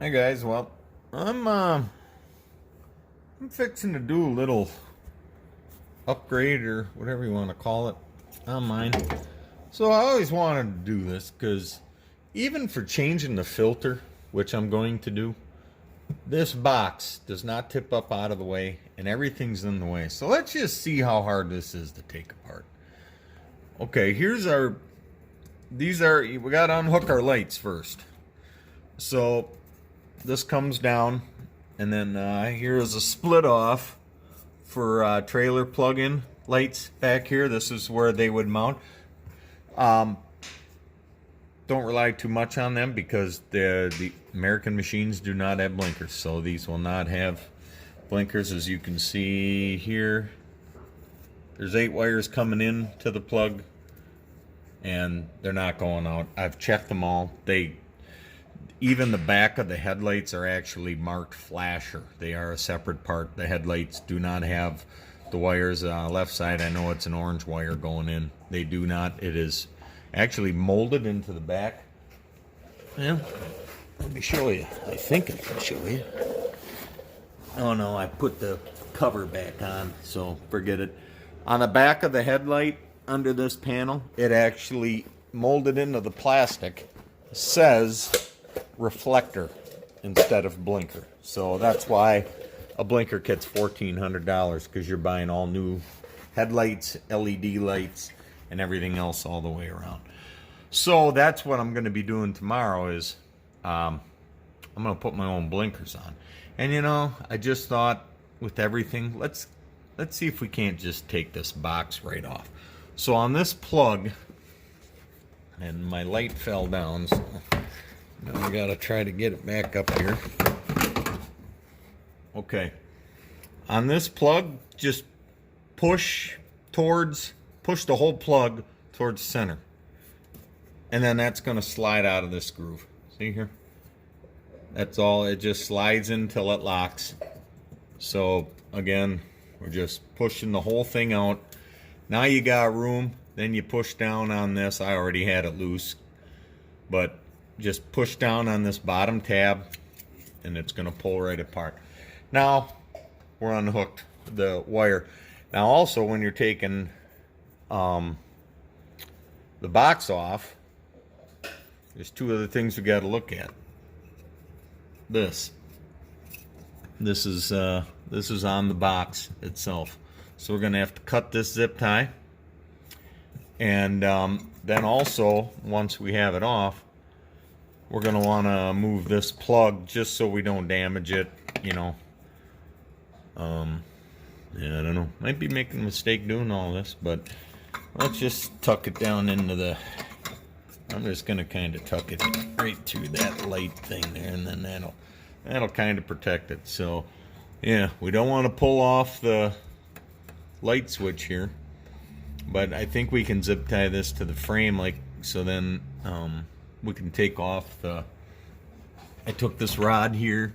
Hey guys, well, I'm fixing to do a little upgrade or whatever you want to call it on mine. So I always wanted to do this because even for changing the filter, which I'm going to do, this box does not tip up out of the way and everything's in the way. So let's just see how hard this is to take apart. Okay, here's our, we got to unhook our lights first. So this comes down, and then here is a split off for trailer plug-in lights back here. This is where they would mount. Don't rely too much on them because the American machines do not have blinkers, so these will not have blinkers. As you can see here, there's 8 wires coming in to the plug, and they're not going out. I've checked them all. Even the back of the headlights are actually marked flasher. They are a separate part. The headlights do not have the wires. Left side, I know it's an orange wire going in. They do not. It is actually molded into the back. Yeah, let me show you. I think I can show you. Oh no, I put the cover back on, so forget it. On the back of the headlight, under this panel, it actually molded into the plastic says reflector instead of blinker. So that's why a blinker kit's $1,400, because you're buying all new headlights, LED lights, and everything else all the way around. So that's what I'm going to be doing tomorrow is I'm going to put my own blinkers on. And you know, I just thought with everything, let's see if we can't just take this box right off. So on this plug, and my light fell down, so now I gotta try to get it back up here. Okay. On this plug, just push the whole plug towards center. And then that's gonna slide out of this groove. See here? That's all. It just slides until it locks. So again, we're just pushing the whole thing out. Now you got room. Then you push down on this. I already had it loose, but just push down on this bottom tab and it's going to pull right apart. Now we're unhooked the wire. Now also, when you're taking the box off, there's 2 other things we got to look at. This is on the box itself, so we're going to have to cut this zip tie. And then also, once we have it off, we're going to want to move this plug just so we don't damage it, you know. Yeah, I don't know. Might be making a mistake doing all this, but let's just tuck it down into the... I'm just going to kind of tuck it right through that light thing there, and then that'll kind of protect it. So, yeah, we don't want to pull off the light switch here. But I think we can zip tie this to the frame, like, so then we can take off the... I took this rod here,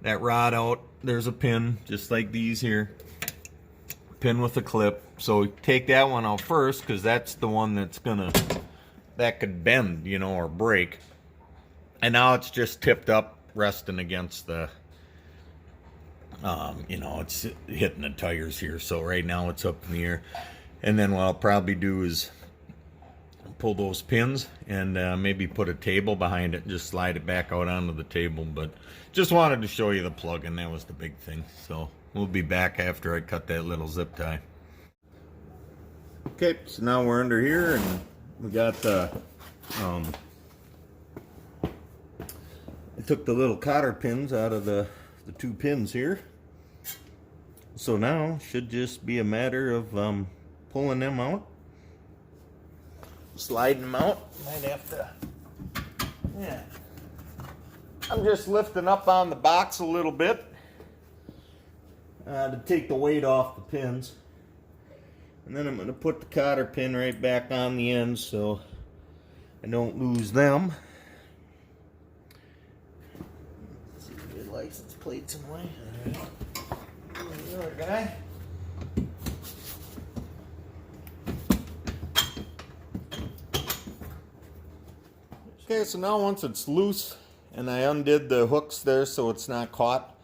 that rod out. There's a pin, just like these here. Pin with a clip. So take that one out first, because that's the one that's that could bend, you know, or break. And now it's just tipped up, resting against the... you know, it's hitting the tires here. So right now it's up in the air. And then what I'll probably do is pull those pins and maybe put a table behind it and just slide it back out onto the table. But just wanted to show you the plug, and that was the big thing. So we'll be back after I cut that little zip tie. Okay, so now we're under here, and we got the... I took the little cotter pins out of the 2 pins here. So now should just be a matter of... pulling them out, sliding them out. Might have to, yeah. I'm just lifting up on the box a little bit to take the weight off the pins. And then I'm going to put the cotter pin right back on the end so I don't lose them. Let's see if the license plate's in the way. All right. There we go, guy. Okay, so now once it's loose and I undid the hooks there so it's not caught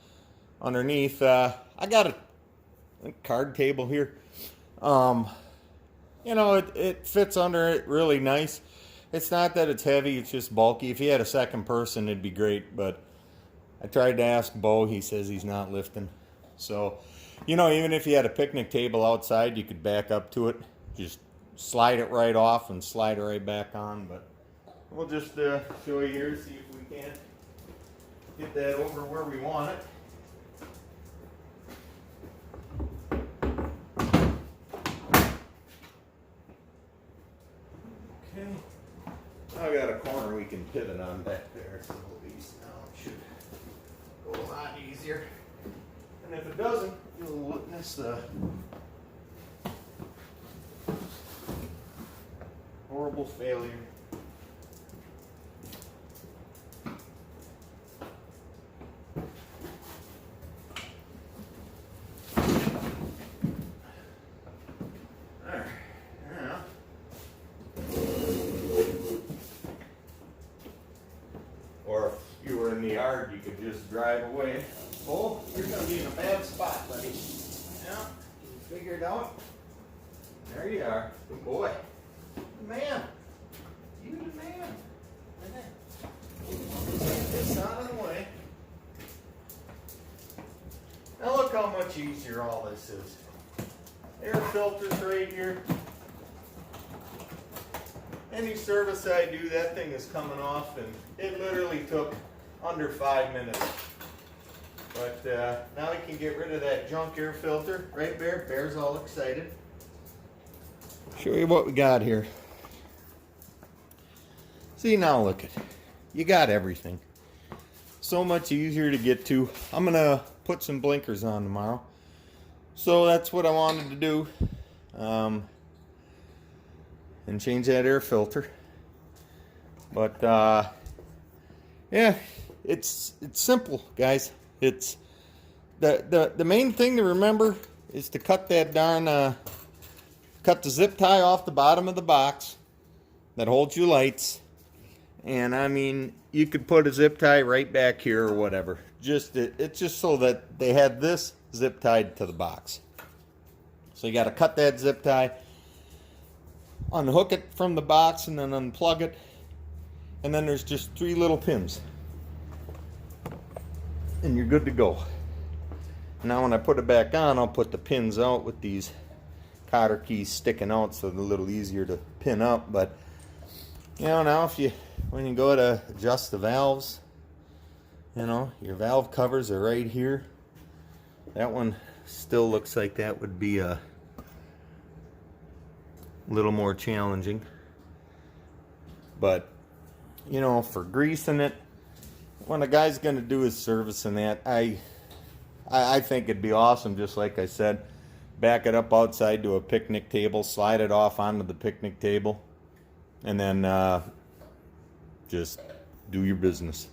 underneath. I got a card table here. You know, it fits under it really nice. It's not that it's heavy, it's just bulky. If you had a second person, it'd be great, but I tried to ask Bo, he says he's not lifting. So, you know, even if you had a picnic table outside, you could back up to it. Just slide it right off and slide it right back on. But we'll just show you here, see if we can get that over where we want it. Okay. I got a corner we can pivot on back there, so at least now it should go a lot easier. And if it doesn't, you'll witness the horrible failure. Alright, now. Or if you were in the yard, you could just drive away. Oh, you're going to be in a bad spot, buddy. Yeah, you figure it out. There you are. Good boy. The man. You the man. Get this out of the way. Now look how much easier all this is. Air filters right here. Any service I do, that thing is coming off, and it literally took under 5 minutes. But now we can get rid of that junk air filter. Right, Bear? Bear's all excited. Show you what we got here. See, now look at it. You got everything. So much easier to get to. I'm going to put some blinkers on tomorrow. So that's what I wanted to do. And change that air filter. But yeah, it's simple, guys. It's the main thing to remember is to cut that darn cut the zip tie off the bottom of the box that holds your lights. And I mean, you could put a zip tie right back here or whatever. It's just so that they had this zip tied to the box. So you got to cut that zip tie, unhook it from the box, and then unplug it. And then there's just 3 little pins. And you're good to go. Now when I put it back on, I'll put the pins out with these cotter keys sticking out so they're a little easier to pin up. But you know, now when you go to adjust the valves, you know, your valve covers are right here. That one still looks like that would be a little more challenging. But you know, for greasing it, when a guy's going to do his servicing that, I think it'd be awesome, just like I said, back it up outside to a picnic table, slide it off onto the picnic table, and then just do your business.